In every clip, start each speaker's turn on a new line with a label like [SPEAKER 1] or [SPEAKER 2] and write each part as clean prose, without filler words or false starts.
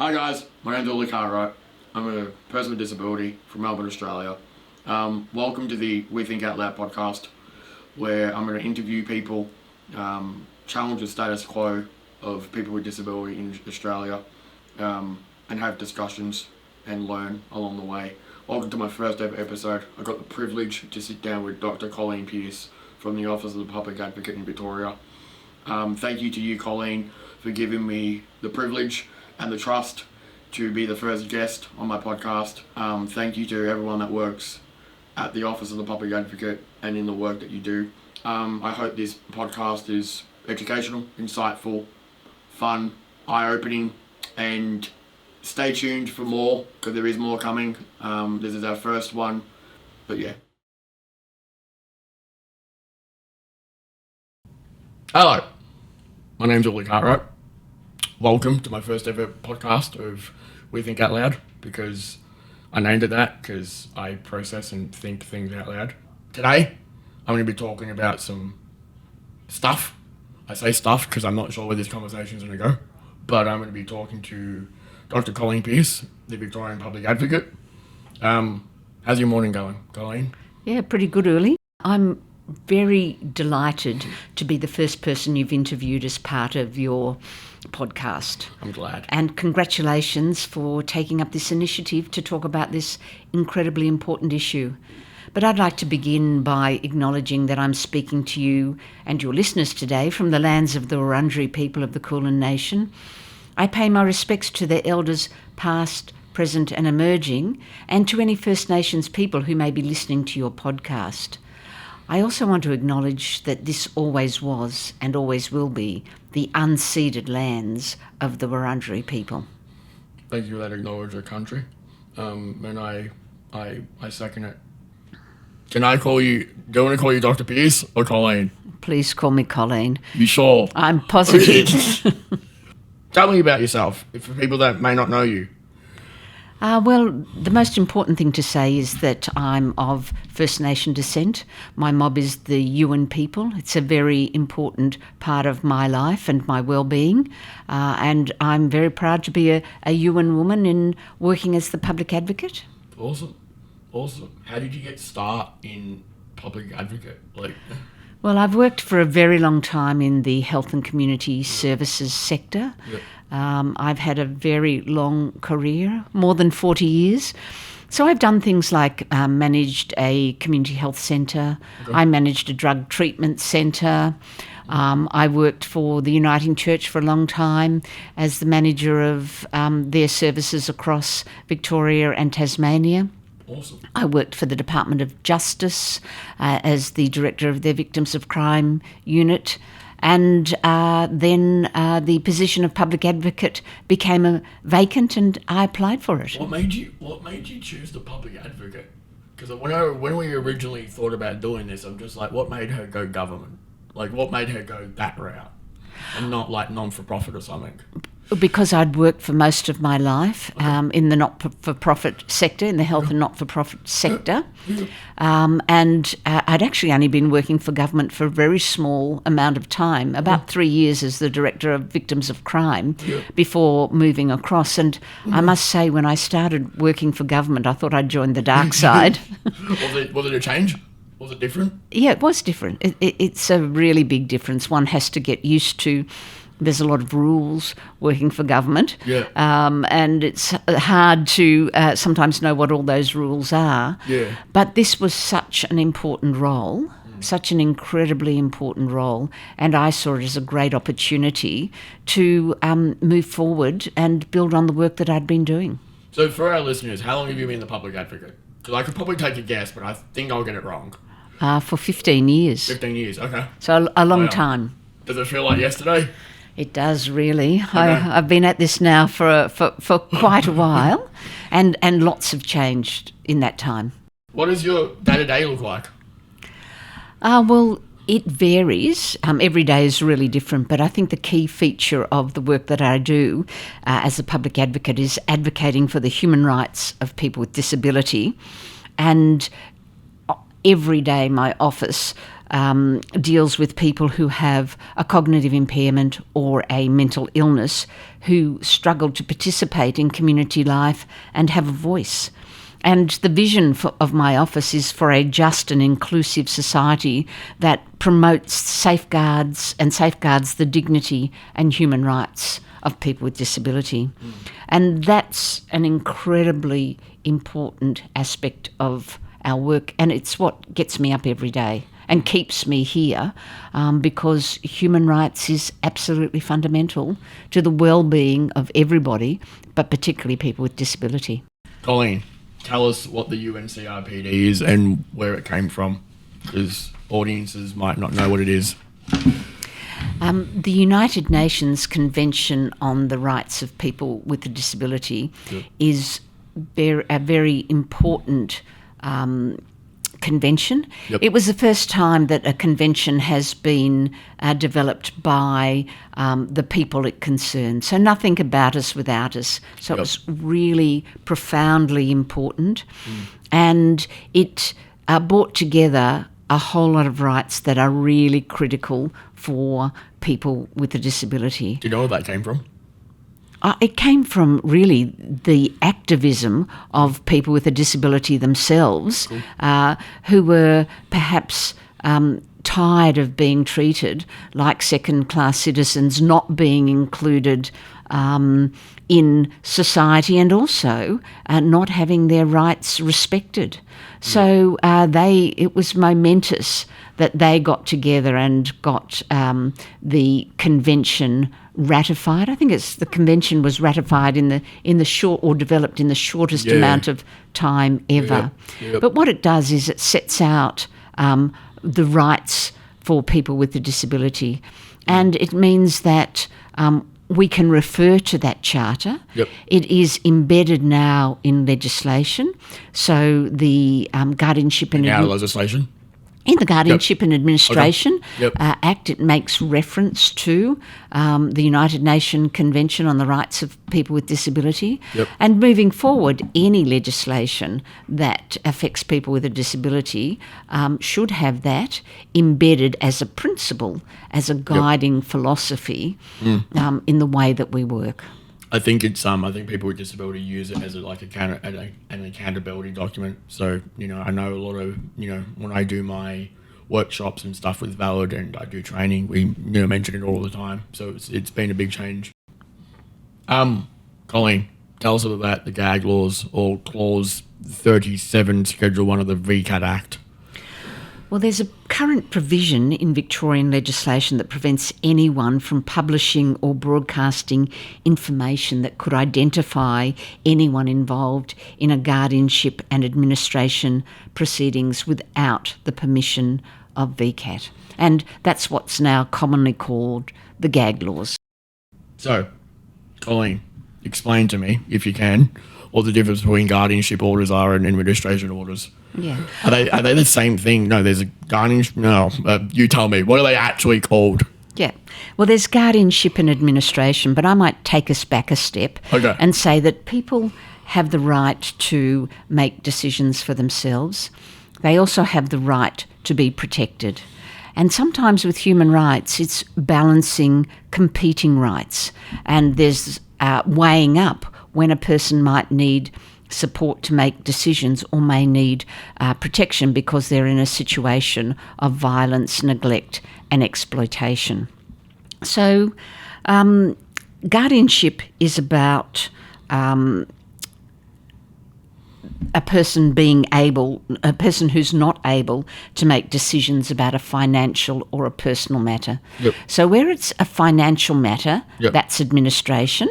[SPEAKER 1] Hi guys, my name's Dr Cartwright. I'm a person with disability from Melbourne, Australia. Welcome to the We Think Out Loud podcast, where I'm going to interview people, challenge the status quo of people with disability in Australia, and have discussions and learn along the way. Welcome to my first ever episode. I got the privilege to sit down with Dr Colleen Pearce from the Office of the Public Advocate in Victoria. Thank you to you, Colleen, for giving me the privilege and the trust to be the first guest on my podcast. Thank you to everyone that works at the Office of the Public Advocate and in the work that you do. I hope this podcast is educational, insightful, fun, eye-opening, and stay tuned for more, because there is more coming. This is our first one, but yeah. Hello, my name's Dr Cartwright. Welcome to my first ever podcast of We Think Out Loud, because I named it that because I process and think things out loud. Today, I'm going to be talking about some stuff. I say stuff because I'm not sure where this conversation is going to go, but I'm going to be talking to Dr Colleen Pearce, the Victorian Public Advocate. How's your morning going, Colleen?
[SPEAKER 2] Yeah, pretty good, early. I'm very delighted to be the first person you've interviewed as part of your podcast.
[SPEAKER 1] I'm glad.
[SPEAKER 2] And congratulations for taking up this initiative to talk about this incredibly important issue. But I'd like to begin by acknowledging that I'm speaking to you and your listeners today from the lands of the Wurundjeri people of the Kulin Nation. I pay my respects to their elders past, present and emerging, and to any First Nations people who may be listening to your podcast. I also want to acknowledge that this always was and always will be the unceded lands of the Wurundjeri people.
[SPEAKER 1] Thank you for that acknowledge the country. And I second it. Do you want to call you Dr. Pearce or Colleen?
[SPEAKER 2] Please call me Colleen.
[SPEAKER 1] You sure?
[SPEAKER 2] I'm positive.
[SPEAKER 1] Tell me about yourself, for people that may not know you.
[SPEAKER 2] Well, the most important thing to say is that I'm of First Nation descent. My mob is the Yuin people. It's a very important part of my life and my well-being. And I'm very proud to be a Yuin woman in working as the public advocate.
[SPEAKER 1] Awesome. How did you get start in public advocate?
[SPEAKER 2] Well, I've worked for a very long time in the health and community services sector.
[SPEAKER 1] Yep.
[SPEAKER 2] I've had a very long career, more than 40 years. So I've done things like managed a community health centre. Okay. I managed a drug treatment centre. I worked for the Uniting Church for a long time as the manager of their services across Victoria and Tasmania.
[SPEAKER 1] Awesome.
[SPEAKER 2] I worked for the Department of Justice as the director of their Victims of Crime unit. And then the position of public advocate became vacant, and I applied for it.
[SPEAKER 1] What made you choose the public advocate? Because when we originally thought about doing this, I'm just like, what made her go government? What made her go that route, and not non-for-profit or something?
[SPEAKER 2] Because I'd worked for most of my life in the not-for-profit sector, in the health and not-for-profit sector. And I'd actually only been working for government for a very small amount of time, about 3 years as the director of Victims of Crime, before moving across. And I must say, when I started working for government, I thought I'd joined the dark side.
[SPEAKER 1] Was it a change? Was it different?
[SPEAKER 2] Yeah, it was different. It's a really big difference. One has to get used to. There's a lot of rules working for government, and it's hard to sometimes know what all those rules are.
[SPEAKER 1] Yeah.
[SPEAKER 2] But this was such an important role, such an incredibly important role, and I saw it as a great opportunity to move forward and build on the work that I'd been doing.
[SPEAKER 1] So for our listeners, how long have you been the public advocate? Because I could probably take a guess, but I think I'll get it wrong.
[SPEAKER 2] For 15 years.
[SPEAKER 1] 15 years, okay.
[SPEAKER 2] So a long time.
[SPEAKER 1] Does it feel like yesterday?
[SPEAKER 2] It does, really.
[SPEAKER 1] Okay.
[SPEAKER 2] I've been at this now for quite a while, and lots have changed in that time.
[SPEAKER 1] What does your day-to-day look like?
[SPEAKER 2] Well, it varies. Every day is really different, but I think the key feature of the work that I do as a public advocate is advocating for the human rights of people with disability. And every day my office deals with people who have a cognitive impairment or a mental illness who struggle to participate in community life and have a voice. And the vision of my office is for a just and inclusive society that promotes safeguards the dignity and human rights of people with disability. And that's an incredibly important aspect of our work, and it's what gets me up every day and keeps me here, because human rights is absolutely fundamental to the well-being of everybody, but particularly people with disability.
[SPEAKER 1] Colleen, tell us what the UNCRPD is and where it came from, because audiences might not know what it is.
[SPEAKER 2] The United Nations Convention on the Rights of People with a Disability is a very important convention. It was the first time that a convention has been developed by the people it concerns. So nothing about us without us. So it was really profoundly important. And it brought together a whole lot of rights that are really critical for people with a disability.
[SPEAKER 1] Do you know where that came from?
[SPEAKER 2] It came from really the activism of people with a disability themselves, who were perhaps tired of being treated like second-class citizens, not being included in society, and also not having their rights respected. So it was momentous that they got together and got the convention ratified. I think the convention was ratified in the short, or developed in the shortest amount of time ever. But what it does is it sets out the rights for people with a disability, and it means that we can refer to that charter. It is embedded now in legislation. So the Guardianship and
[SPEAKER 1] legislation.
[SPEAKER 2] In the Guardianship and Administration Act, it makes reference to the United Nations Convention on the Rights of People with Disability. And moving forward, any legislation that affects people with a disability should have that embedded as a principle, as a guiding philosophy in the way that we work.
[SPEAKER 1] I think it's I think people with disability use it as an accountability document. So I know a lot of when I do my workshops and stuff with Valid and I do training, we mention it all the time. So it's been a big change. Colleen, tell us about the gag laws, or Clause 37, Schedule 1 of the VCAT Act.
[SPEAKER 2] Well, there's a current provision in Victorian legislation that prevents anyone from publishing or broadcasting information that could identify anyone involved in a guardianship and administration proceedings without the permission of VCAT. And that's what's now commonly called the gag laws.
[SPEAKER 1] So, Colleen, explain to me, if you can, what the difference between guardianship orders are and administration orders.
[SPEAKER 2] Yeah.
[SPEAKER 1] Are they the same thing? No, there's a guardianship. No, you tell me. What are they actually called?
[SPEAKER 2] Yeah. Well, there's guardianship and administration, but I might take us back a step and say that people have the right to make decisions for themselves. They also have the right to be protected. And sometimes with human rights, it's balancing competing rights. And there's weighing up when a person might need support to make decisions or may need protection because they're in a situation of violence, neglect and exploitation. So guardianship is about a person who's not able to make decisions about a financial or a personal matter. So where it's a financial matter, that's administration,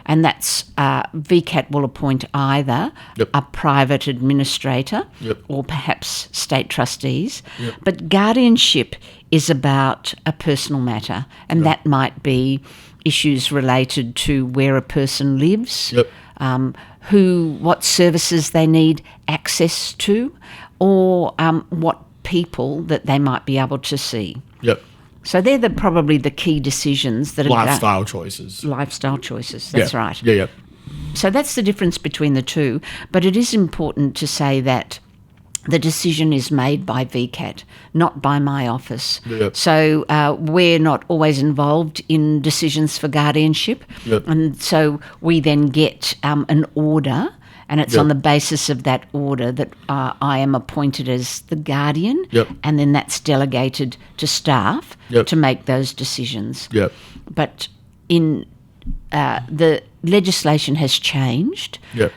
[SPEAKER 2] and that's VCAT will appoint either a private administrator or perhaps state trustees. But guardianship is about a personal matter, and that might be issues related to where a person lives, what services they need access to, or what people that they might be able to see. So they're probably the key decisions that
[SPEAKER 1] lifestyle choices.
[SPEAKER 2] Lifestyle choices, that's right.
[SPEAKER 1] Yeah.
[SPEAKER 2] So that's the difference between the two. But it is important to say that the decision is made by VCAT, not by my office.
[SPEAKER 1] Yep.
[SPEAKER 2] So we're not always involved in decisions for guardianship.
[SPEAKER 1] Yep.
[SPEAKER 2] And so we then get an order, and it's
[SPEAKER 1] Yep.
[SPEAKER 2] on the basis of that order that I am appointed as the guardian,
[SPEAKER 1] Yep.
[SPEAKER 2] and then that's delegated to staff
[SPEAKER 1] Yep.
[SPEAKER 2] to make those decisions.
[SPEAKER 1] Yep.
[SPEAKER 2] But in the legislation has changed
[SPEAKER 1] Yep.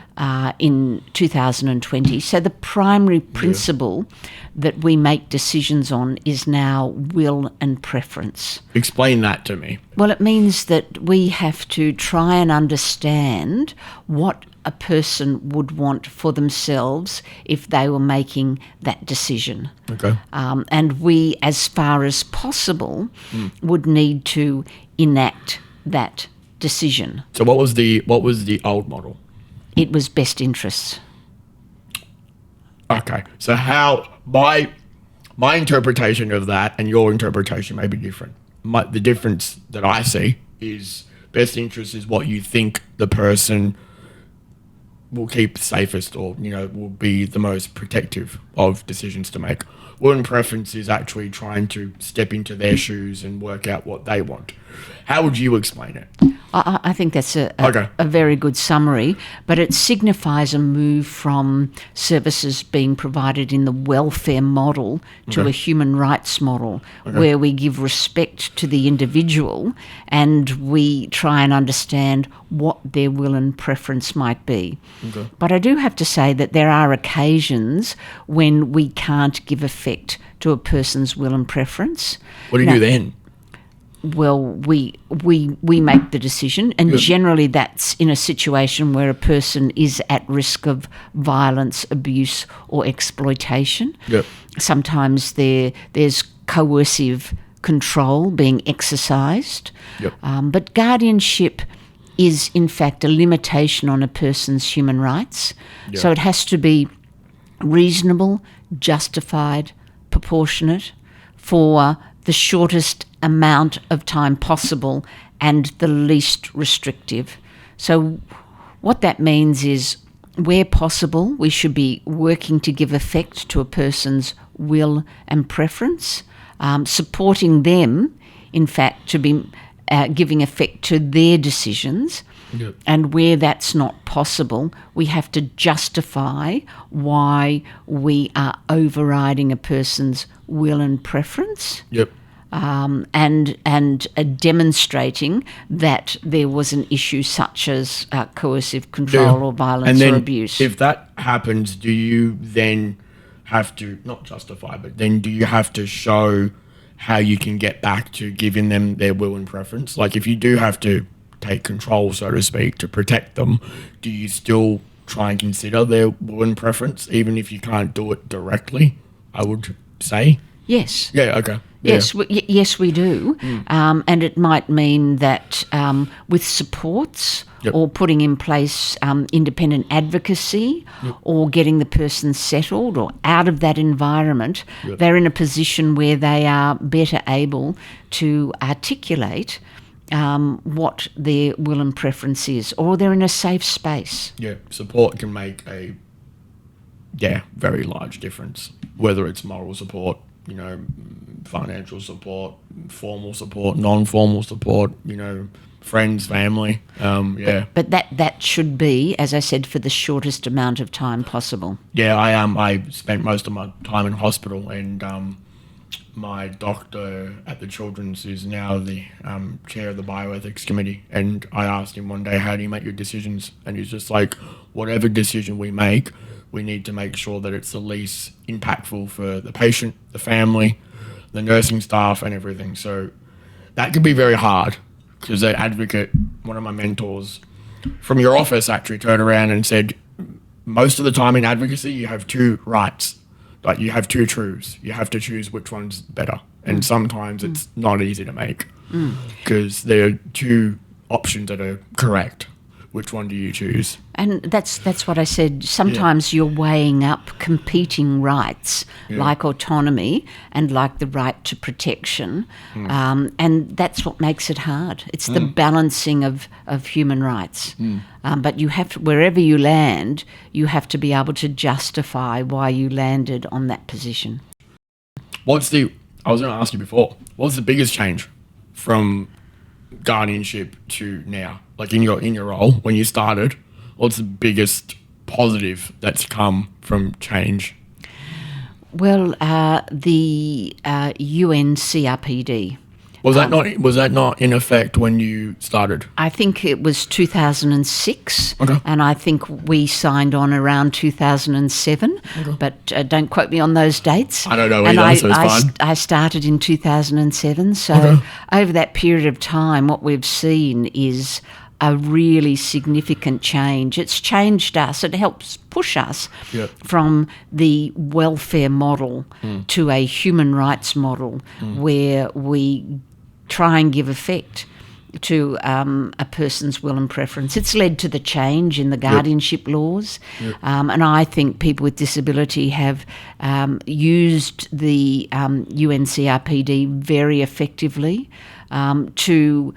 [SPEAKER 2] in 2020. So the primary principle that we make decisions on is now will and preference.
[SPEAKER 1] Explain that to me.
[SPEAKER 2] Well, it means that we have to try and understand what a person would want for themselves if they were making that decision.
[SPEAKER 1] Okay.
[SPEAKER 2] And we, as far as possible, would need to enact that decision.
[SPEAKER 1] So what was the old model?
[SPEAKER 2] It was best interests.
[SPEAKER 1] Okay. So how my interpretation of that and your interpretation may be different. The difference that I see is best interest is what you think the person will keep safest, or will be the most protective of decisions to make. Will and preference is actually trying to step into their shoes and work out what they want. How would you explain it?
[SPEAKER 2] I think that's
[SPEAKER 1] Okay.
[SPEAKER 2] a very good summary, but it signifies a move from services being provided in the welfare model to
[SPEAKER 1] Okay.
[SPEAKER 2] a human rights model, where we give respect to the individual and we try and understand what their will and preference might be.
[SPEAKER 1] Okay.
[SPEAKER 2] But I do have to say that there are occasions when we can't give effect to a person's will and preference.
[SPEAKER 1] What do you do then?
[SPEAKER 2] Well, we make the decision, and
[SPEAKER 1] Good.
[SPEAKER 2] generally that's in a situation where a person is at risk of violence, abuse, or exploitation.
[SPEAKER 1] Yep.
[SPEAKER 2] Sometimes there's coercive control being exercised.
[SPEAKER 1] Yep.
[SPEAKER 2] But guardianship is, in fact, a limitation on a person's human rights.
[SPEAKER 1] Yeah.
[SPEAKER 2] So it has to be reasonable, justified, proportionate for the shortest amount of time possible and the least restrictive. So what that means is, where possible, we should be working to give effect to a person's will and preference, supporting them, in fact, to be giving effect to their decisions.
[SPEAKER 1] Yep.
[SPEAKER 2] And where that's not possible, we have to justify why we are overriding a person's will and preference.
[SPEAKER 1] Yep.
[SPEAKER 2] And demonstrating that there was an issue such as coercive control or violence
[SPEAKER 1] and then
[SPEAKER 2] or abuse.
[SPEAKER 1] If that happens, do you then have to, not justify, but then do you have to show how you can get back to giving them their will and preference? Like if you do have to take control, so to speak, to protect them, do you still try and consider their will and preference, even if you can't do it directly, I would say?
[SPEAKER 2] Yes.
[SPEAKER 1] Yeah, okay.
[SPEAKER 2] Yes, yes, we do. And it might mean that with supports
[SPEAKER 1] Yep.
[SPEAKER 2] or putting in place independent advocacy or getting the person settled or out of that environment,
[SPEAKER 1] Yep.
[SPEAKER 2] they're in a position where they are better able to articulate what their will and preference is, or they're in a safe space.
[SPEAKER 1] Yeah, support can make a very large difference, whether it's moral support, financial support, formal support, non-formal support, friends, family.
[SPEAKER 2] But that should be, as I said, for the shortest amount of time possible.
[SPEAKER 1] Yeah, I spent most of my time in hospital, and my doctor at the Children's is now the chair of the bioethics committee. And I asked him one day, how do you make your decisions? And he's just like, whatever decision we make, we need to make sure that it's the least impactful for the patient, the family, the nursing staff, and everything. So that can be very hard, because that advocate, one of my mentors from your office, actually turned around and said, most of the time in advocacy, you have two rights. Like you have two truths. You have to choose which one's better. And sometimes it's not easy to make, because there are two options that are correct. which one do you choose?
[SPEAKER 2] And that's what I said. Sometimes you're weighing up competing rights, like autonomy and like the right to protection, and that's what makes it hard. It's the balancing of human rights. But you have to, wherever you land, you have to be able to justify why you landed on that position.
[SPEAKER 1] I was going to ask you before, what's the biggest change from guardianship to now? Like in your role, when you started, what's the biggest positive that's come from change?
[SPEAKER 2] Well, the UN CRPD.
[SPEAKER 1] Was that not in effect when you started?
[SPEAKER 2] I think it was 2006,
[SPEAKER 1] Okay.
[SPEAKER 2] and I think we signed on around 2007, but don't quote me on those dates.
[SPEAKER 1] I don't know
[SPEAKER 2] and
[SPEAKER 1] either, so it's fine.
[SPEAKER 2] I started in 2007, so over that period of time, what we've seen is a really significant change. It's changed us. It helps push us from the welfare model to a human rights model where we try and give effect to a person's will and preference. It's led to the change in the guardianship laws, and I think people with disability have used the UNCRPD very effectively to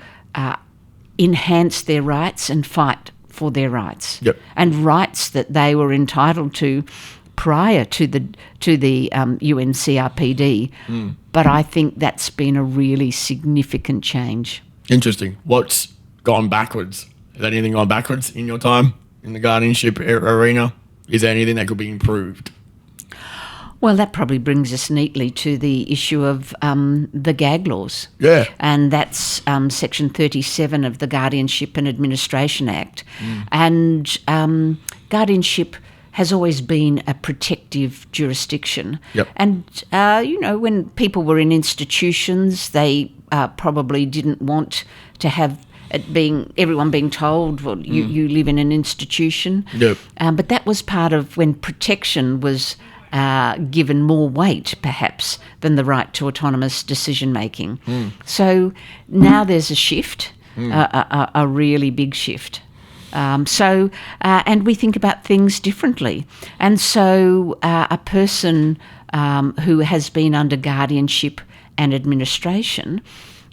[SPEAKER 2] enhance their rights and fight for their rights, and rights that they were entitled to prior to the UNCRPD. But I think that's been a really significant change.
[SPEAKER 1] Interesting. What's gone backwards? Has anything gone backwards in your time in the guardianship arena? Is there anything that could be improved?
[SPEAKER 2] Well, that probably brings us neatly to the issue of the gag laws.
[SPEAKER 1] Yeah.
[SPEAKER 2] And that's Section 37 of the Guardianship and Administration Act. And guardianship has always been a protective jurisdiction. And, when people were in institutions, they probably didn't want to have everyone being told, well, you live in an institution. But that was part of when protection was given more weight, perhaps, than the right to autonomous decision-making. So now there's a shift, a really big shift. And we think about things differently. And so a person who has been under guardianship and administration,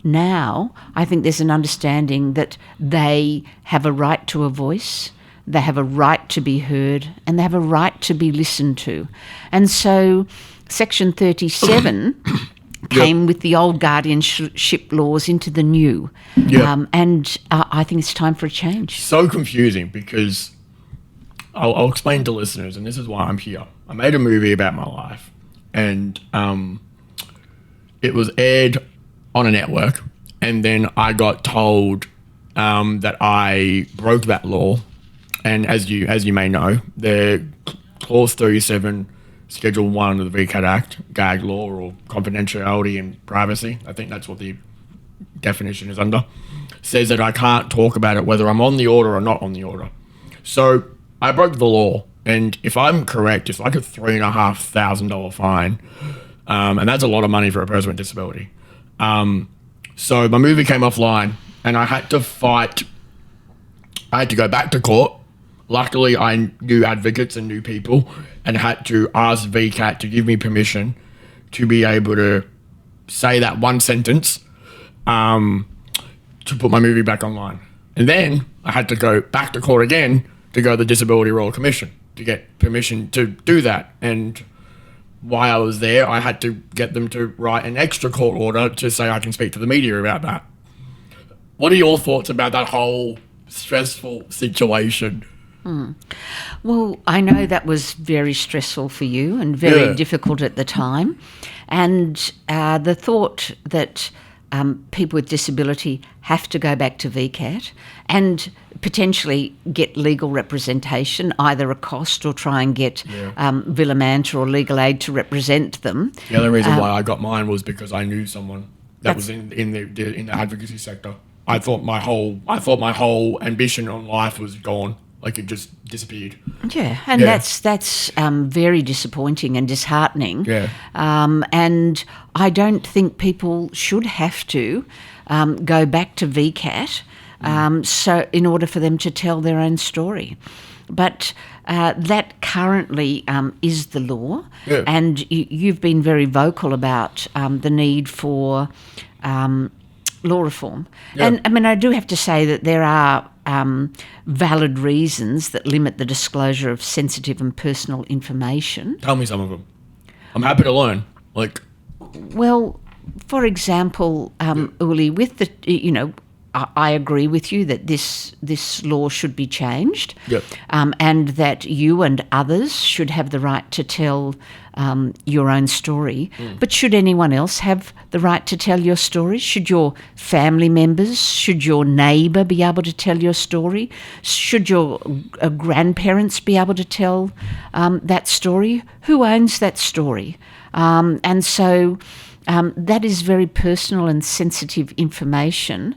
[SPEAKER 2] now I think there's an understanding that they have a right to a voice, they have a right to be heard, and they have a right to be listened to. And so Section 37 came with the old guardianship laws into the new. And I think it's time for a change.
[SPEAKER 1] So confusing because I'll explain to listeners, and this is why I'm here. I made a movie about my life, and it was aired on a network, and then I got told that I broke that law. And as you may know, the Clause 37, Schedule 1 of the VCAT Act, gag law or confidentiality and privacy, I think that's what the definition is under, says that I can't talk about it whether I'm on the order or not on the order. So I broke the law, and if I'm correct, it's like a $3,500 fine, and that's a lot of money for a person with disability. So my movie came offline, and I had to fight. I had to go back to court. Luckily, I knew advocates and knew people, and had to ask VCAT to give me permission to be able to say that one sentence to put my movie back online. And then I had to go back to court again to go to the Disability Royal Commission to get permission to do that. And while I was there, I had to get them to write an extra court order to say I can speak to the media about that. What are your thoughts about that whole stressful situation?
[SPEAKER 2] Well, I know that was very stressful for you and very difficult at the time. And the thought that people with disability have to go back to VCAT and potentially get legal representation, either a cost or try and get Villa Manta or legal aid to represent them.
[SPEAKER 1] The other reason why I got mine was because I knew someone that was in the advocacy sector. I thought my whole ambition on life was gone. Like it just disappeared.
[SPEAKER 2] Yeah, and that's very disappointing and disheartening. And I don't think people should have to go back to VCAT so in order for them to tell their own story. But that currently is the law, and you've been very vocal about the need for law reform. And I mean, I do have to say that there are valid reasons that limit the disclosure of sensitive and personal information.
[SPEAKER 1] Tell me some of them. I'm happy to learn.
[SPEAKER 2] Well, for example, Uli, with the, I agree with you that this law should be changed, and that you and others should have the right to tell your own story. But should anyone else have the right to tell your story? Should your family members, should your neighbour be able to tell your story? Should your grandparents be able to tell that story? Who owns that story? And so that is very personal and sensitive information.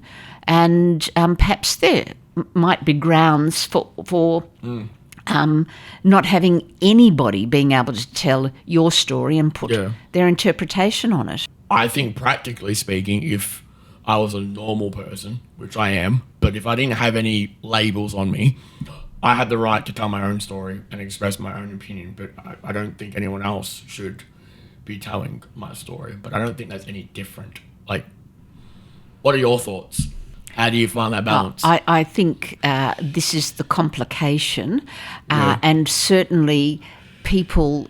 [SPEAKER 2] And perhaps there might be grounds for not having anybody being able to tell your story and put their interpretation on it.
[SPEAKER 1] I think practically speaking, if I was a normal person, which I am, but if I didn't have any labels on me, I had the right to tell my own story and express my own opinion, but I don't think anyone else should be telling my story. But I don't think that's any different. What are your thoughts? How do you find that balance?
[SPEAKER 2] I think this is the complication, and certainly people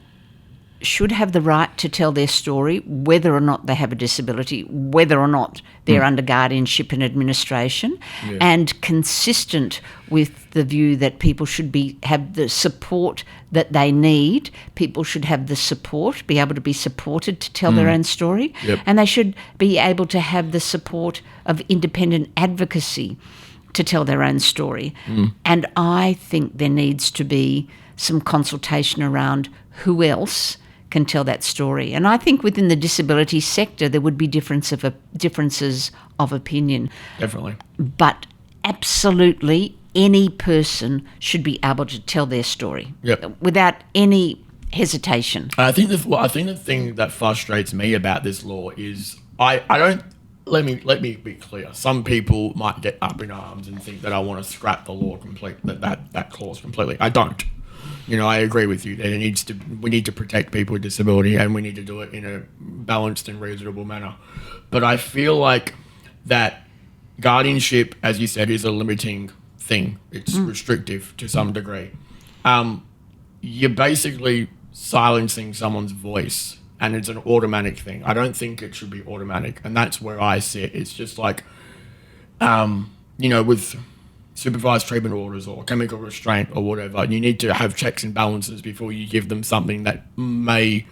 [SPEAKER 2] should have the right to tell their story, whether or not they have a disability, whether or not they're under guardianship and administration, and consistent with the view that people should have the support that they need. People should have the support, be able to be supported to tell their own story, and they should be able to have the support of independent advocacy to tell their own story. And I think there needs to be some consultation around who else can tell that story. And I think within the disability sector there would be differences of opinion.
[SPEAKER 1] Definitely.
[SPEAKER 2] But absolutely any person should be able to tell their story without any hesitation.
[SPEAKER 1] I think the thing that frustrates me about this law is I don't. Let me be clear. Some people might get up in arms and think that I want to scrap the law that clause completely. I don't. I agree with you that we need to protect people with disability, and we need to do it in a balanced and reasonable manner. But I feel like that guardianship, as you said, is a limiting thing. It's restrictive to some degree. You're basically silencing someone's voice, and it's an automatic thing. I don't think it should be automatic, and that's where I sit. It's just like, with supervised treatment orders or chemical restraint or whatever, you need to have checks and balances before you give them something that may,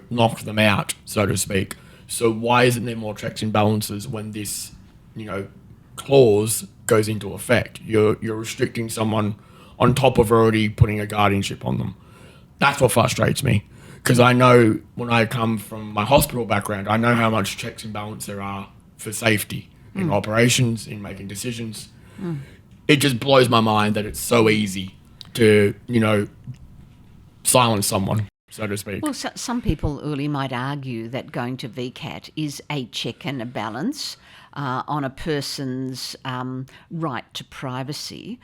[SPEAKER 1] knock them out, so to speak. So why isn't there more checks and balances when this, clause goes into effect? You're restricting someone on top of already putting a guardianship on them. That's what frustrates me, because I know when I come from my hospital background, I know how much checks and balance there are for safety in operations, in making decisions. It just blows my mind that it's so easy to, silence someone, so to speak.
[SPEAKER 2] Well, some people, Uli, might argue that going to VCAT is a check and a balance on a person's right to privacy.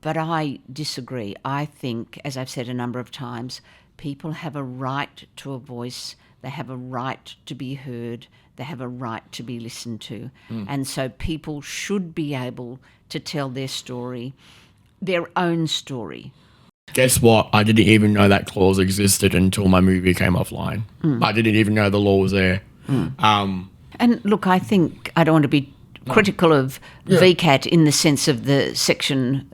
[SPEAKER 2] But I disagree. I think, as I've said a number of times, people have a right to a voice. They have a right to be heard. They have a right to be listened to. And so people should be able to tell their story, their own story.
[SPEAKER 1] Guess what? I didn't even know that clause existed until my movie came offline. I didn't even know the law was there.
[SPEAKER 2] And look, I think I don't want to be critical of VCAT in the sense of the section,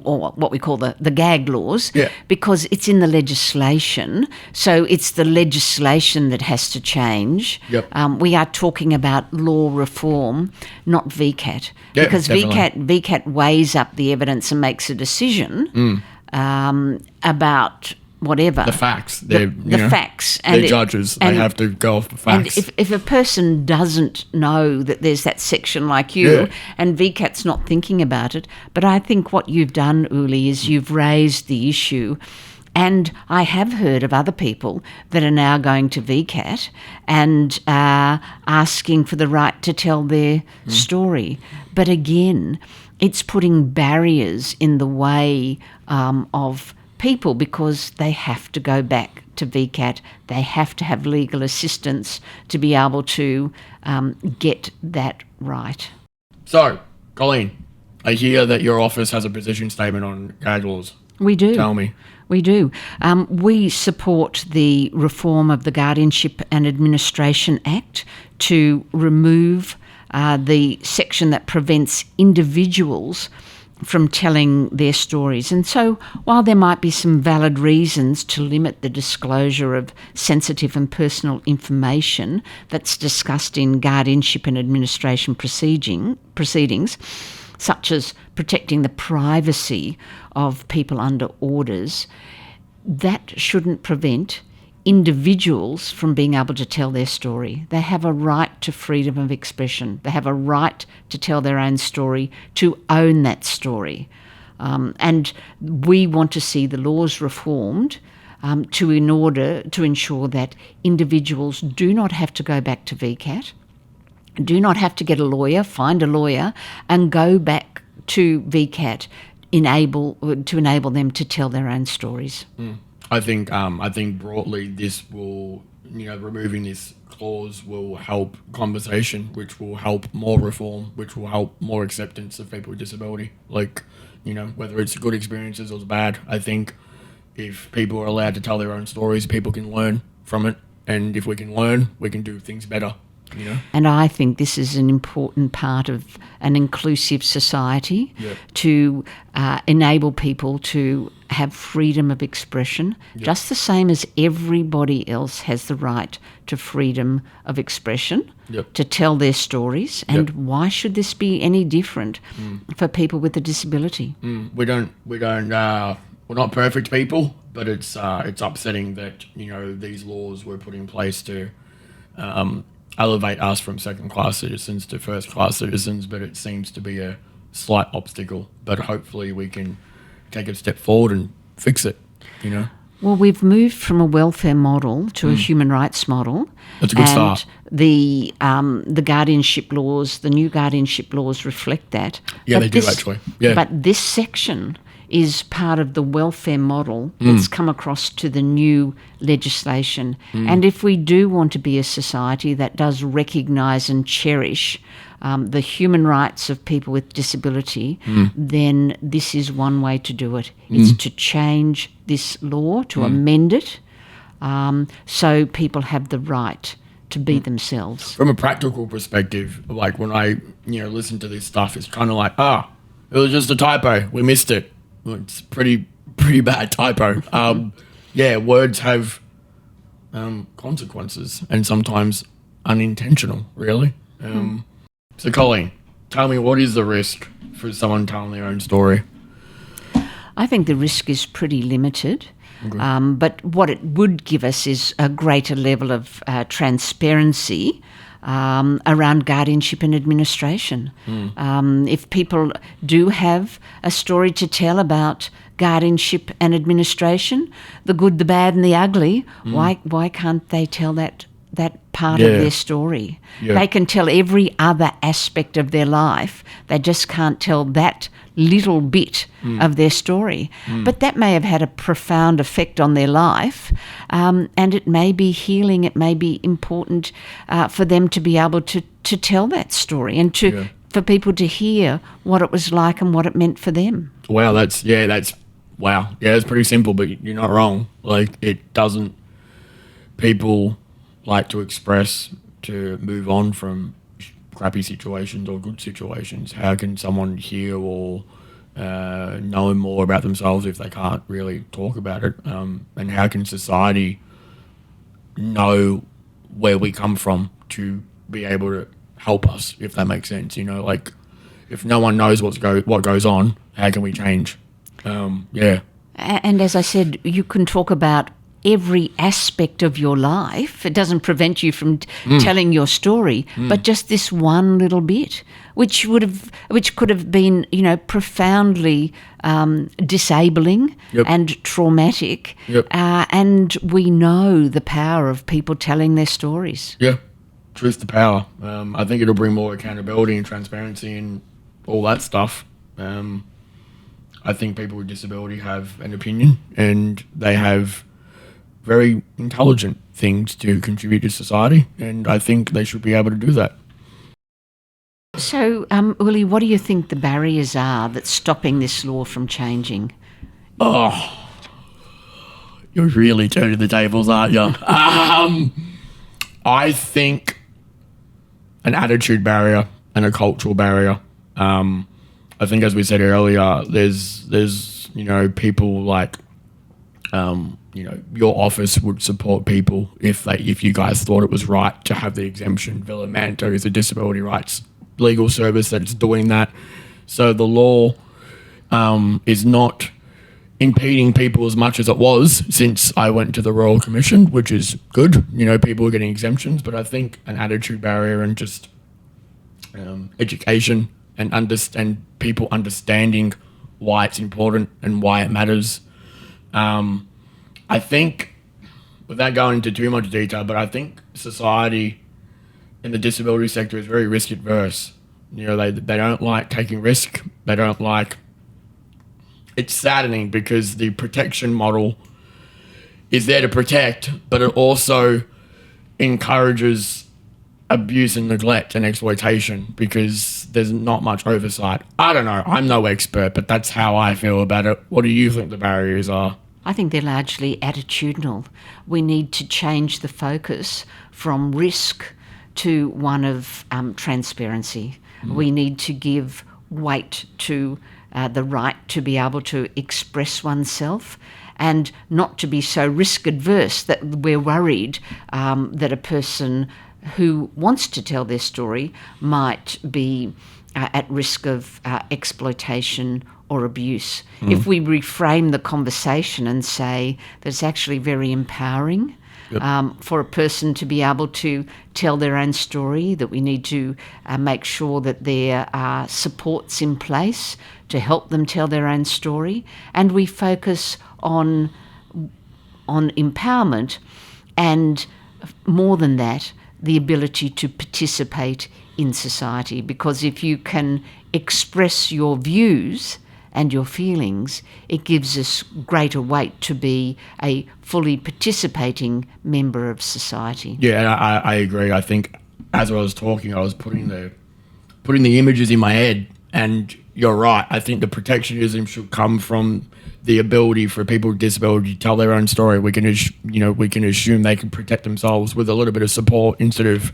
[SPEAKER 2] or what we call the gag laws, because it's in the legislation. So it's the legislation that has to change. We are talking about law reform, not VCAT, because VCAT weighs up the evidence and makes a decision about whatever.
[SPEAKER 1] The facts.
[SPEAKER 2] The facts.
[SPEAKER 1] And they're judges. They have to go off the facts.
[SPEAKER 2] And if a person doesn't know that there's that section like you, and VCAT's not thinking about it, but I think what you've done, Uli, is you've raised the issue And I have heard of other people that are now going to VCAT and asking for the right to tell their story. But again, it's putting barriers in the way of people because they have to go back to VCAT. They have to have legal assistance to be able to get that right.
[SPEAKER 1] So, Colleen, I hear that your office has a position statement on gag laws.
[SPEAKER 2] We do.
[SPEAKER 1] Tell me.
[SPEAKER 2] We do. We support the reform of the Guardianship and Administration Act to remove the section that prevents individuals from telling their stories. And so while there might be some valid reasons to limit the disclosure of sensitive and personal information that's discussed in guardianship and administration proceedings, such as protecting the privacy of people under orders, that shouldn't prevent individuals from being able to tell their story. They have a right to freedom of expression. They have a right to tell their own story, to own that story. And we want to see the laws reformed in order to ensure that individuals do not have to go back to VCAT, do not have to get a lawyer, find a lawyer, and go back to VCAT to enable them to tell their own stories.
[SPEAKER 1] I think broadly this will, removing this clause will help conversation, which will help more reform, which will help more acceptance of people with disability. Whether it's good experiences or bad, I think if people are allowed to tell their own stories, people can learn from it. And if we can learn, we can do things better.
[SPEAKER 2] And I think this is an important part of an inclusive society to enable people to have freedom of expression, just the same as everybody else has the right to freedom of expression, to tell their stories. And why should this be any different for people with a disability?
[SPEAKER 1] We're not perfect people, but it's upsetting that these laws were put in place to elevate us from second-class citizens to first-class citizens, but it seems to be a slight obstacle. But hopefully we can take a step forward and fix it,
[SPEAKER 2] Well, we've moved from a welfare model to a human rights model.
[SPEAKER 1] That's a good start.
[SPEAKER 2] The guardianship laws, the new guardianship laws reflect that.
[SPEAKER 1] Yeah, they do actually. Yeah.
[SPEAKER 2] But this section is part of the welfare model that's come across to the new legislation. And if we do want to be a society that does recognise and cherish the human rights of people with disability, then this is one way to do it. It's to change this law, to amend it, so people have the right to be themselves.
[SPEAKER 1] From a practical perspective, like when I listen to this stuff, it's kind of like, it was just a typo. We missed it. Well, it's pretty bad typo. Words have consequences and sometimes unintentional, really. So, Colleen, tell me, what is the risk for someone telling their own story?
[SPEAKER 2] I think the risk is pretty limited. But what it would give us is a greater level of transparency around guardianship and administration. If people do have a story to tell about guardianship and administration, the good, the bad and the ugly, why can't they tell that part of their story? They can tell every other aspect of their life. They just can't tell that little bit of their story. But that may have had a profound effect on their life, and it may be healing, it may be important for them to be able to tell that story and for people to hear what it was like and what it meant for them.
[SPEAKER 1] Wow, that's pretty simple, but you're not wrong. People like to express, to move on from crappy situations or good situations. How can someone hear or know more about themselves if they can't really talk about it? And how can society know where we come from to be able to help us, if that makes sense? If no one knows what goes on, how can we change?
[SPEAKER 2] And as I said, you can talk about every aspect of your life. It doesn't prevent you from telling your story, but just this one little bit, which could have been, profoundly disabling and traumatic. And we know the power of people telling their stories.
[SPEAKER 1] Yeah, truth to power. I think it'll bring more accountability and transparency and all that stuff. I think people with disability have an opinion and they have very intelligent things to contribute to society, and I think they should be able to do that.
[SPEAKER 2] So, Uli, what do you think the barriers are that's stopping this law from changing?
[SPEAKER 1] Oh, you're really turning the tables, aren't you? I think an attitude barrier and a cultural barrier. I think, as we said earlier, there's people like, your office would support people if you guys thought it was right to have the exemption. Villa Manto is a disability rights legal service that's doing that. So the law is not impeding people as much as it was since I went to the Royal Commission, which is good. People are getting exemptions, but I think an attitude barrier and just education and people understanding why it's important and why it matters. I think, without going into too much detail, but I think society in the disability sector is very risk adverse. They don't like taking risk. They don't like. It's saddening because the protection model is there to protect, but it also encourages abuse and neglect and exploitation because there's not much oversight. I don't know. I'm no expert, but that's how I feel about it. What do you think the barriers are?
[SPEAKER 2] I think they're largely attitudinal. We need to change the focus from risk to one of transparency. We need to give weight to the right to be able to express oneself and not to be so risk adverse that we're worried that a person who wants to tell their story might be at risk of exploitation or abuse. If we reframe the conversation and say that it's actually very empowering for a person to be able to tell their own story, that we need to make sure that there are supports in place to help them tell their own story, and we focus on empowerment and, more than that, the ability to participate in society. Because if you can express your views and your feelings, it gives us greater weight to be a fully participating member of society.
[SPEAKER 1] Yeah, I agree. I think as I was talking, I was putting the images in my head, and you're right. I think the protectionism should come from the ability for people with disability to tell their own story. We can assume they can protect themselves with a little bit of support instead of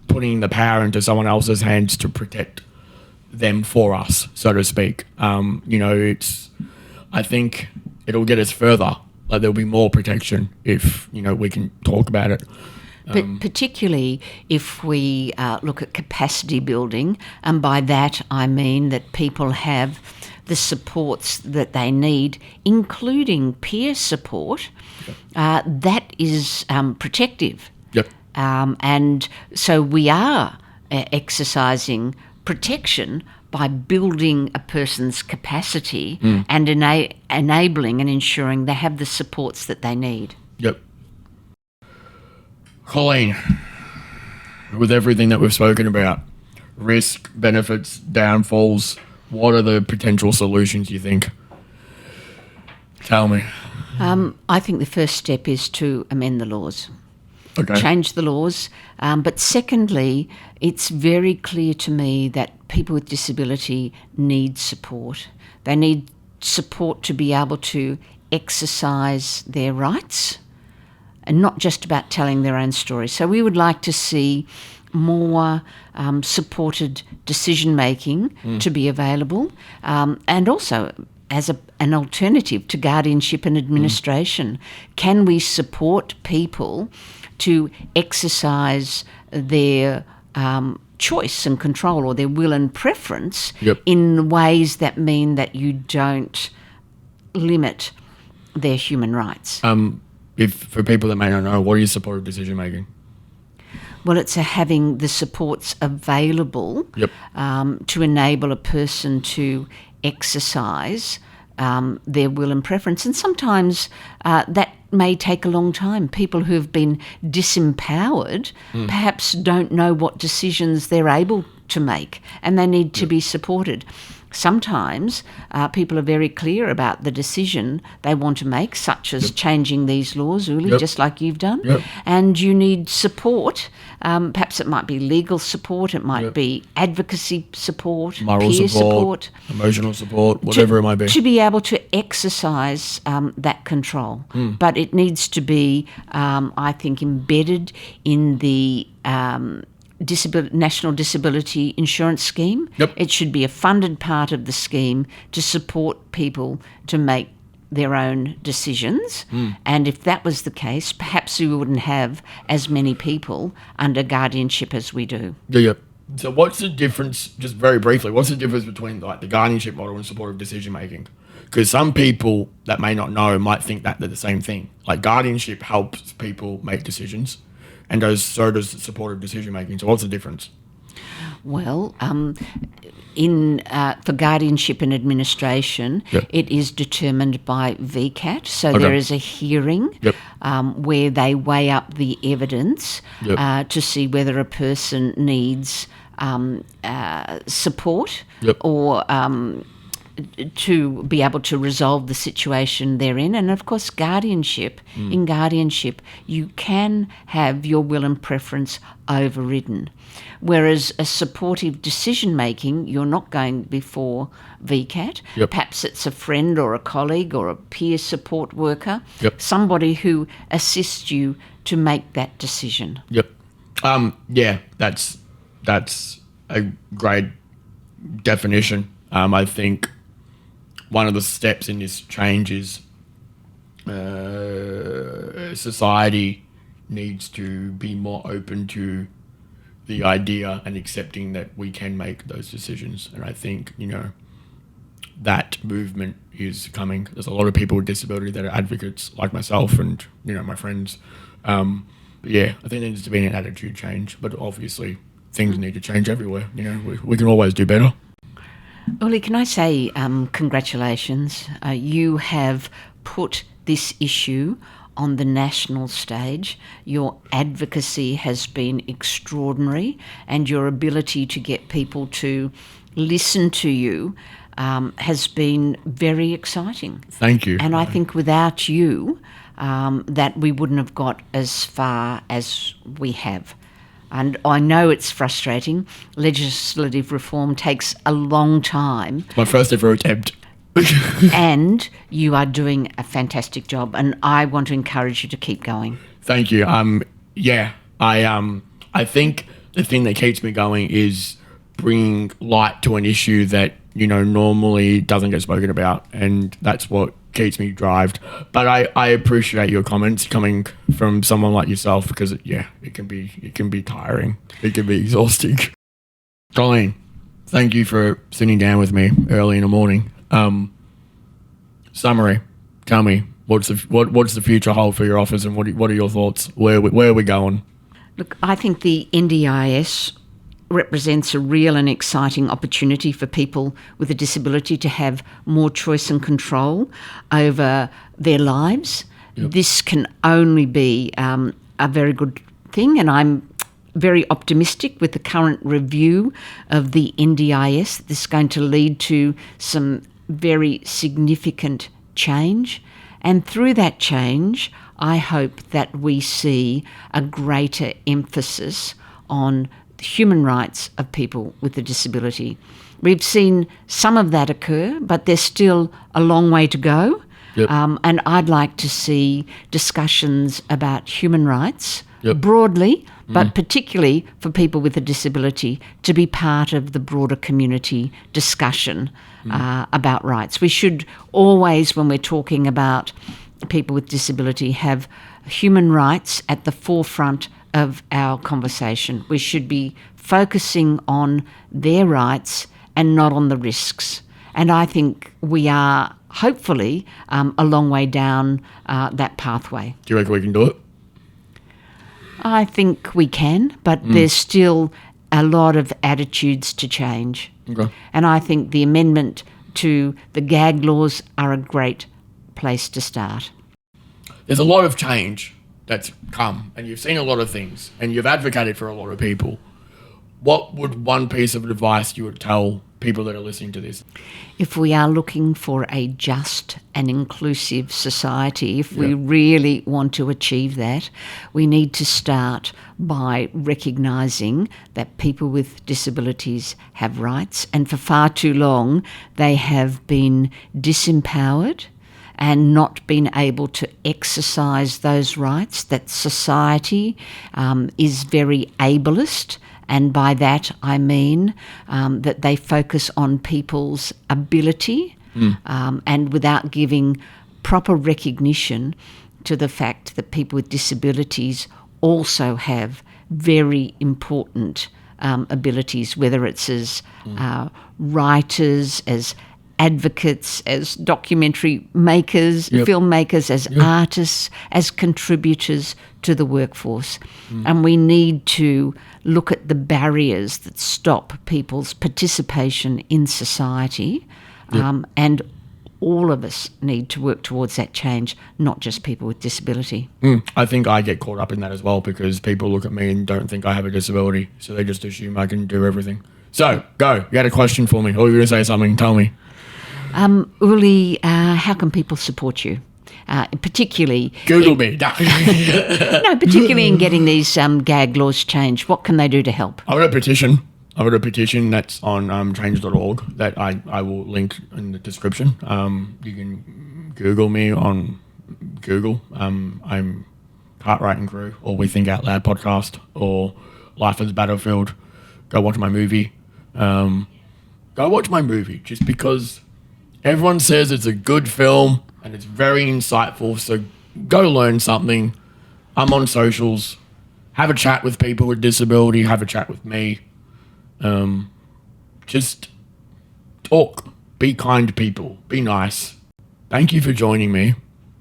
[SPEAKER 1] putting the power into someone else's hands to protect them for us, so to speak. I think it'll get us further. Like, there'll be more protection if we can talk about it.
[SPEAKER 2] But particularly if we look at capacity building, and by that I mean that people have the supports that they need, including peer support, that is protective.
[SPEAKER 1] Yep.
[SPEAKER 2] And so we are exercising protection by building a person's capacity and enabling and ensuring they have the supports that they need.
[SPEAKER 1] Yep. Colleen, with everything that we've spoken about, risk, benefits, downfalls, what are the potential solutions you think? Tell me.
[SPEAKER 2] I think the first step is to amend the laws.
[SPEAKER 1] Okay.
[SPEAKER 2] Change the laws. But secondly, it's very clear to me that people with disability need support. They need support to be able to exercise their rights and not just about telling their own story. So we would like to see more supported decision-making to be available, and also as an alternative to guardianship and administration. Can we support people to exercise their choice and control, or their will and preference, in ways that mean that you don't limit their human rights?
[SPEAKER 1] if for people that may not know, what is supportive decision making?
[SPEAKER 2] Well, it's having the supports available
[SPEAKER 1] Yep.
[SPEAKER 2] to enable a person to exercise their will and preference. And sometimes that may take a long time. People who have been disempowered perhaps don't know what decisions they're able to make, and they need to be supported. Sometimes people are very clear about the decision they want to make, such as changing these laws, Uli, just like you've done. And you need support. Perhaps it might be legal support, it might be advocacy support,
[SPEAKER 1] Moral
[SPEAKER 2] peer
[SPEAKER 1] support, emotional support, whatever it might be.
[SPEAKER 2] To be able to exercise that control. But it needs to be, I think, embedded in the National Disability Insurance Scheme. It should be a funded part of the scheme to support people to make their own decisions. And if that was the case, perhaps we wouldn't have as many people under guardianship as we do.
[SPEAKER 1] So what's the difference, just very briefly, what's the difference between like the guardianship model and supportive decision making? Because some people that may not know might think that they're the same thing. Like guardianship helps people make decisions, and so does supportive decision making. So what's the difference?
[SPEAKER 2] Well, for guardianship and administration, it is determined by VCAT. So there is a hearing where they weigh up the evidence to see whether a person needs support or to be able to resolve the situation they're in. And of course, guardianship, in guardianship, you can have your will and preference overridden. Whereas a supportive decision making, you're not going before VCAT. Perhaps it's a friend or a colleague or a peer support worker, somebody who assists you to make that decision.
[SPEAKER 1] That's a great definition. I think one of the steps in this change is society needs to be more open to the idea and accepting that we can make those decisions. And I think, that movement is coming. There's a lot of people with disability that are advocates like myself and, my friends. But I think there needs to be an attitude change, but obviously things need to change everywhere. We can always do better.
[SPEAKER 2] Uli, can I say congratulations? You have put this issue on the national stage. Your advocacy has been extraordinary, and your ability to get people to listen to you has been very exciting.
[SPEAKER 1] Thank you.
[SPEAKER 2] And I think without you, that we wouldn't have got as far as we have. And I know it's frustrating. Legislative reform takes a long time.
[SPEAKER 1] It's my first ever attempt.
[SPEAKER 2] And you are doing a fantastic job, and I want to encourage you to keep going.
[SPEAKER 1] Thank you. I think the thing that keeps me going is bringing light to an issue that normally doesn't get spoken about, and that's what keeps me drived. But I appreciate your comments coming from someone like yourself, because it can be tiring, it can be exhausting. Colleen, thank you for sitting down with me early in the morning. Summary, tell me what's the future hold for your office, and what are your thoughts? Where are we going?
[SPEAKER 2] Look, I think the NDIS represents a real and exciting opportunity for people with a disability to have more choice and control over their lives. This can only be a very good thing, and I'm very optimistic with the current review of the NDIS. This is going to lead to some very significant change, and through that change, I hope that we see a greater emphasis on the human rights of people with a disability. We've seen some of that occur, but there's still a long way to go. And I'd like to see discussions about human rights broadly, but particularly for people with a disability, to be part of the broader community discussion about rights. We should always, when we're talking about people with disability, have human rights at the forefront of our conversation. We should be focusing on their rights and not on the risks. And I think we are hopefully a long way down that pathway.
[SPEAKER 1] Do you reckon we can do it?
[SPEAKER 2] I think we can, but there's still a lot of attitudes to change.
[SPEAKER 1] Okay.
[SPEAKER 2] And I think the amendment to the gag laws are a great place to start.
[SPEAKER 1] There's a lot of change that's come, and you've seen a lot of things, and you've advocated for a lot of people. What would one piece of advice you would tell people that are listening to this?
[SPEAKER 2] If we are looking for a just and inclusive society, if we really want to achieve that, we need to start by recognising that people with disabilities have rights, and for far too long they have been disempowered and not been able to exercise those rights, that society is very ableist. And by that I mean that they focus on people's ability and without giving proper recognition to the fact that people with disabilities also have very important abilities, whether it's as writers, as advocates, as documentary makers, filmmakers, as artists, as contributors to the workforce. And we need to look at the barriers that stop people's participation in society, and all of us need to work towards that change, not just people with disability.
[SPEAKER 1] I think I get caught up in that as well, because people look at me and don't think I have a disability, so they just assume I can do everything. So, go. You had a question for me, or you were going to say something. Tell me.
[SPEAKER 2] Uli, how can people support you? Particularly...
[SPEAKER 1] Google me.
[SPEAKER 2] No, particularly in getting these gag laws changed. What can they do to help?
[SPEAKER 1] I've got a petition. That's on change.org that I will link in the description. You can Google me on Google. I'm Cartwright and Crew, or We Think Out Loud podcast, or Life as Battlefield. Go watch my movie. Just because everyone says it's a good film and it's very insightful, so go learn something. I'm on socials. Have a chat with people with disability. Have a chat with me. Just talk. Be kind to people. Be nice. Thank you for joining me,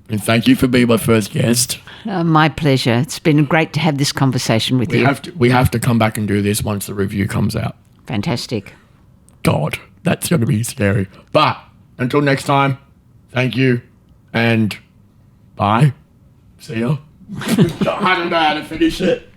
[SPEAKER 1] and thank you for being my first guest.
[SPEAKER 2] My pleasure. It's been great to have this conversation with you.
[SPEAKER 1] We have to come back and do this once the review comes out.
[SPEAKER 2] Fantastic.
[SPEAKER 1] God, that's going to be scary. But until next time, thank you, and bye. See ya. I don't know how to finish it.